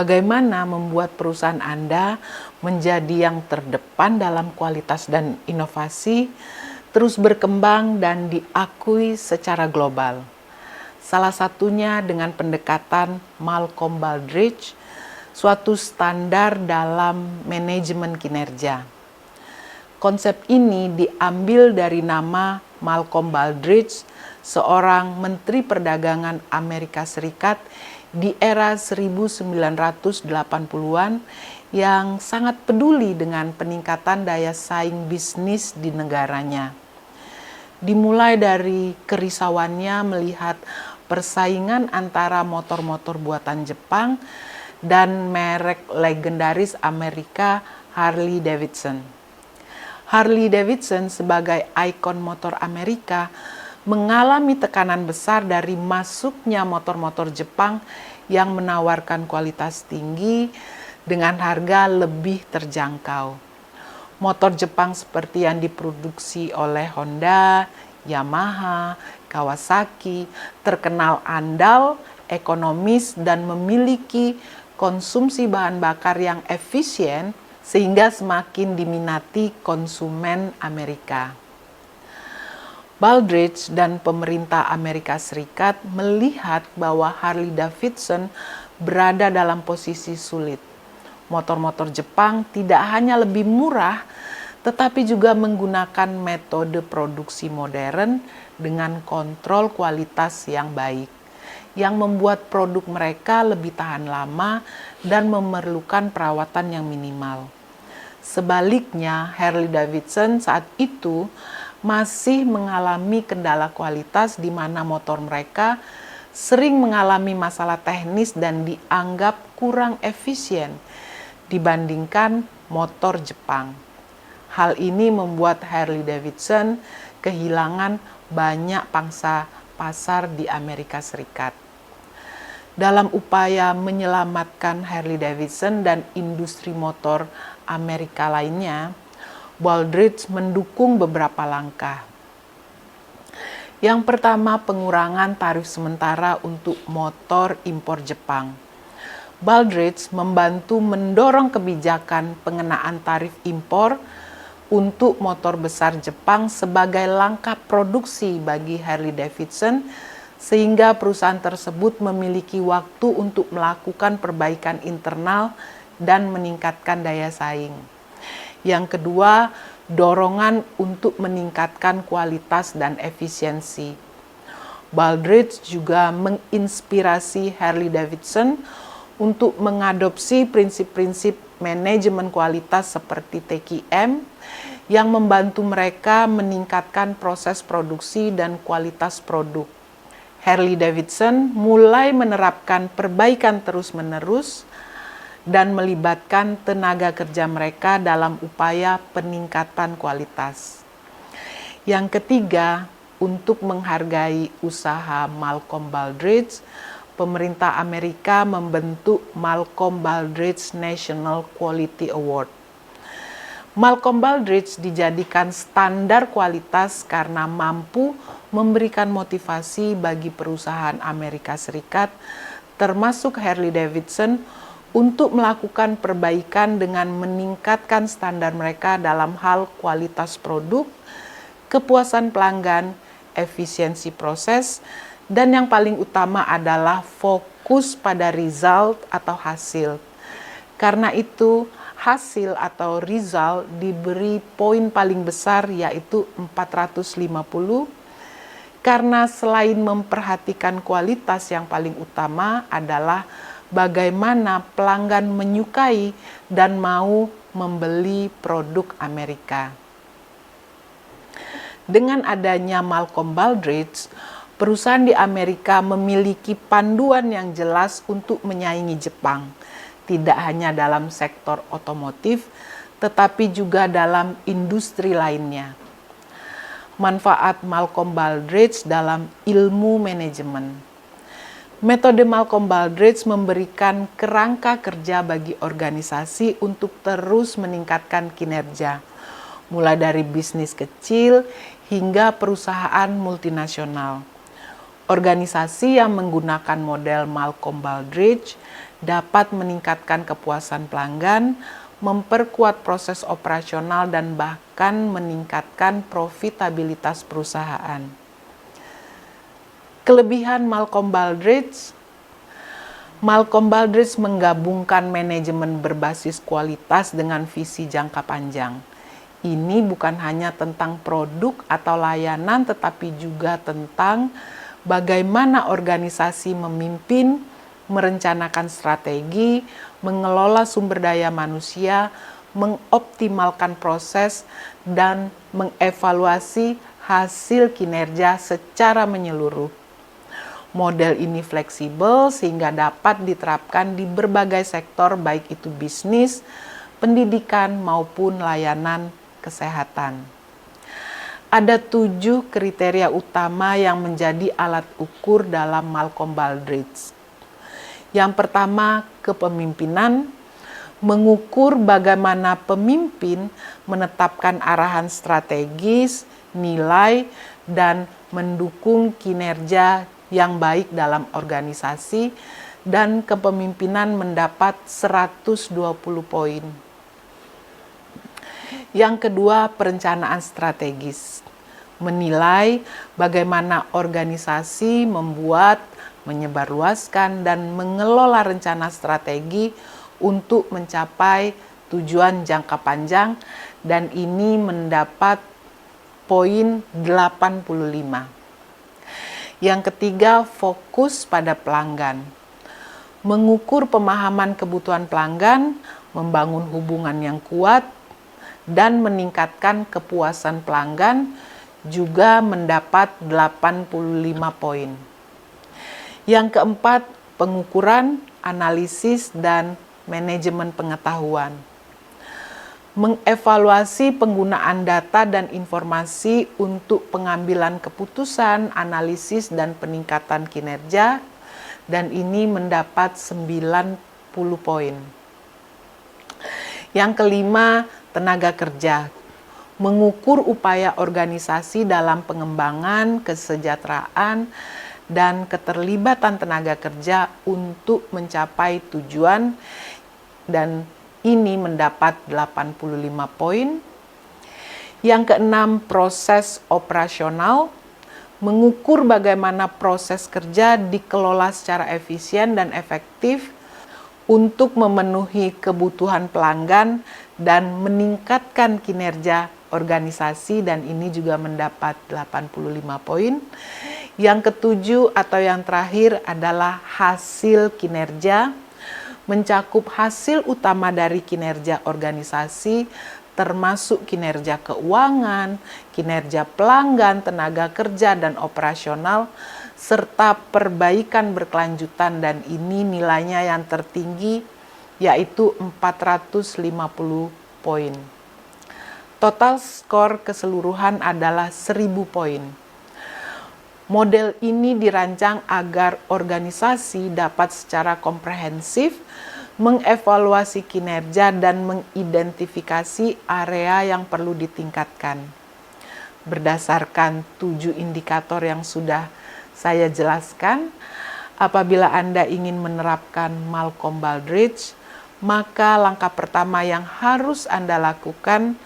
bagaimana membuat perusahaan Anda menjadi yang terdepan dalam kualitas dan inovasi, terus berkembang dan diakui secara global. Salah satunya dengan pendekatan Malcolm Baldrige, suatu standar dalam manajemen kinerja. Konsep ini diambil dari nama Malcolm Baldrige, seorang Menteri Perdagangan Amerika Serikat di era 1980-an yang sangat peduli dengan peningkatan daya saing bisnis di negaranya. Dimulai dari kerisauannya melihat persaingan antara motor-motor buatan Jepang dan merek legendaris Amerika Harley Davidson. Harley Davidson sebagai ikon motor Amerika mengalami tekanan besar dari masuknya motor-motor Jepang yang menawarkan kualitas tinggi dengan harga lebih terjangkau. Motor Jepang seperti yang diproduksi oleh Honda, Yamaha, Kawasaki terkenal andal, ekonomis, dan memiliki konsumsi bahan bakar yang efisien sehingga semakin diminati konsumen Amerika. Baldrige dan pemerintah Amerika Serikat melihat bahwa Harley Davidson berada dalam posisi sulit. Motor-motor Jepang tidak hanya lebih murah, tetapi juga menggunakan metode produksi modern dengan kontrol kualitas yang baik, yang membuat produk mereka lebih tahan lama dan memerlukan perawatan yang minimal. Sebaliknya, Harley Davidson saat itu masih mengalami kendala kualitas di mana motor mereka sering mengalami masalah teknis dan dianggap kurang efisien dibandingkan motor Jepang. Hal ini membuat Harley Davidson kehilangan banyak pangsa pasar di Amerika Serikat. Dalam upaya menyelamatkan Harley Davidson dan industri motor Amerika lainnya, Baldrige mendukung beberapa langkah. Yang pertama, pengurangan tarif sementara untuk motor impor Jepang. Baldrige membantu mendorong kebijakan pengenaan tarif impor untuk motor besar Jepang sebagai langkah produksi bagi Harley Davidson, sehingga perusahaan tersebut memiliki waktu untuk melakukan perbaikan internal dan meningkatkan daya saing. Yang kedua, dorongan untuk meningkatkan kualitas dan efisiensi. Baldrige juga menginspirasi Harley Davidson untuk mengadopsi prinsip-prinsip manajemen kualitas seperti TQM yang membantu mereka meningkatkan proses produksi dan kualitas produk. Harley Davidson mulai menerapkan perbaikan terus-menerus dan melibatkan tenaga kerja mereka dalam upaya peningkatan kualitas. Yang ketiga, untuk menghargai usaha Malcolm Baldrige, pemerintah Amerika membentuk Malcolm Baldrige National Quality Award. Malcolm Baldrige dijadikan standar kualitas karena mampu memberikan motivasi bagi perusahaan Amerika Serikat, termasuk Harley Davidson, untuk melakukan perbaikan dengan meningkatkan standar mereka dalam hal kualitas produk, kepuasan pelanggan, efisiensi proses, dan yang paling utama adalah fokus pada result atau hasil. Karena itu, hasil atau result diberi poin paling besar yaitu 450, karena selain memperhatikan kualitas, yang paling utama adalah bagaimana pelanggan menyukai dan mau membeli produk Amerika. Dengan adanya Malcolm Baldrige, perusahaan di Amerika memiliki panduan yang jelas untuk menyaingi Jepang, tidak hanya dalam sektor otomotif, tetapi juga dalam industri lainnya. Manfaat Malcolm Baldrige dalam ilmu manajemen. Metode Malcolm Baldrige memberikan kerangka kerja bagi organisasi untuk terus meningkatkan kinerja, mulai dari bisnis kecil hingga perusahaan multinasional. Organisasi yang menggunakan model Malcolm Baldrige dapat meningkatkan kepuasan pelanggan, memperkuat proses operasional, dan bahkan meningkatkan profitabilitas perusahaan. Kelebihan Malcolm Baldrige menggabungkan manajemen berbasis kualitas dengan visi jangka panjang. Ini bukan hanya tentang produk atau layanan, tetapi juga tentang bagaimana organisasi memimpin, merencanakan strategi, mengelola sumber daya manusia, mengoptimalkan proses, dan mengevaluasi hasil kinerja secara menyeluruh. Model ini fleksibel sehingga dapat diterapkan di berbagai sektor, baik itu bisnis, pendidikan, maupun layanan kesehatan. Ada 7 kriteria utama yang menjadi alat ukur dalam Malcolm Baldrige. Yang pertama, kepemimpinan, mengukur bagaimana pemimpin menetapkan arahan strategis, nilai, dan mendukung kinerja yang baik dalam organisasi, dan kepemimpinan mendapat 120 poin. Yang kedua, perencanaan strategis. Menilai bagaimana organisasi membuat, menyebarluaskan, dan mengelola rencana strategi untuk mencapai tujuan jangka panjang, dan ini mendapat poin 85. Yang ketiga, fokus pada pelanggan. Mengukur pemahaman kebutuhan pelanggan, membangun hubungan yang kuat, dan meningkatkan kepuasan pelanggan juga mendapat 85 poin. Yang keempat, pengukuran, analisis, dan manajemen pengetahuan. Mengevaluasi penggunaan data dan informasi untuk pengambilan keputusan, analisis, dan peningkatan kinerja, dan ini mendapat 90 poin. Yang kelima, tenaga kerja. Mengukur upaya organisasi dalam pengembangan, kesejahteraan, dan keterlibatan tenaga kerja untuk mencapai tujuan, dan ini mendapat 85 poin. Yang keenam, proses operasional. Mengukur bagaimana proses kerja dikelola secara efisien dan efektif untuk memenuhi kebutuhan pelanggan dan meningkatkan kinerja organisasi, dan ini juga mendapat 85 poin. Yang ketujuh atau yang terakhir adalah hasil kinerja. Mencakup hasil utama dari kinerja organisasi, termasuk kinerja keuangan, kinerja pelanggan, tenaga kerja, dan operasional, serta perbaikan berkelanjutan, dan ini nilainya yang tertinggi yaitu 450 poin. Total skor keseluruhan adalah 1000 poin. Model ini dirancang agar organisasi dapat secara komprehensif mengevaluasi kinerja dan mengidentifikasi area yang perlu ditingkatkan. Berdasarkan 7 indikator yang sudah saya jelaskan, apabila Anda ingin menerapkan Malcolm Baldrige, maka langkah pertama yang harus Anda lakukan,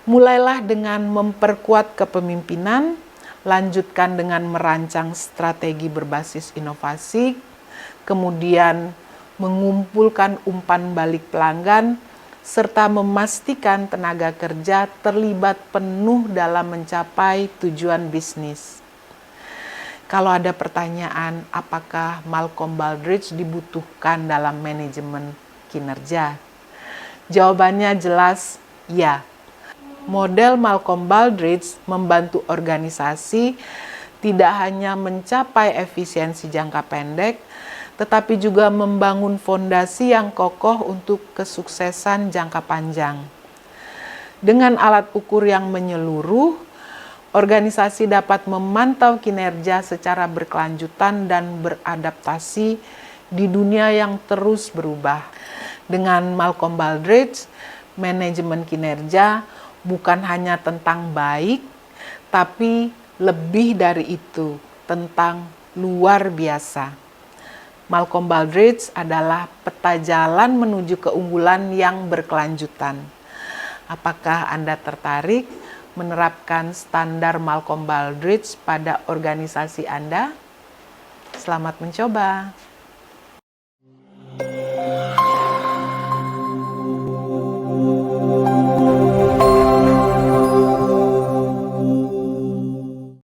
mulailah dengan memperkuat kepemimpinan, lanjutkan dengan merancang strategi berbasis inovasi, kemudian mengumpulkan umpan balik pelanggan, serta memastikan tenaga kerja terlibat penuh dalam mencapai tujuan bisnis. Kalau ada pertanyaan, apakah Malcolm Baldrige dibutuhkan dalam manajemen kinerja? Jawabannya jelas ya. Model Malcolm Baldrige membantu organisasi tidak hanya mencapai efisiensi jangka pendek, tetapi juga membangun fondasi yang kokoh untuk kesuksesan jangka panjang. Dengan alat ukur yang menyeluruh, organisasi dapat memantau kinerja secara berkelanjutan dan beradaptasi di dunia yang terus berubah. Dengan Malcolm Baldrige, manajemen kinerja bukan hanya tentang baik, tapi lebih dari itu, tentang luar biasa. Malcolm Baldrige adalah peta jalan menuju keunggulan yang berkelanjutan. Apakah Anda tertarik menerapkan standar Malcolm Baldrige pada organisasi Anda? Selamat mencoba.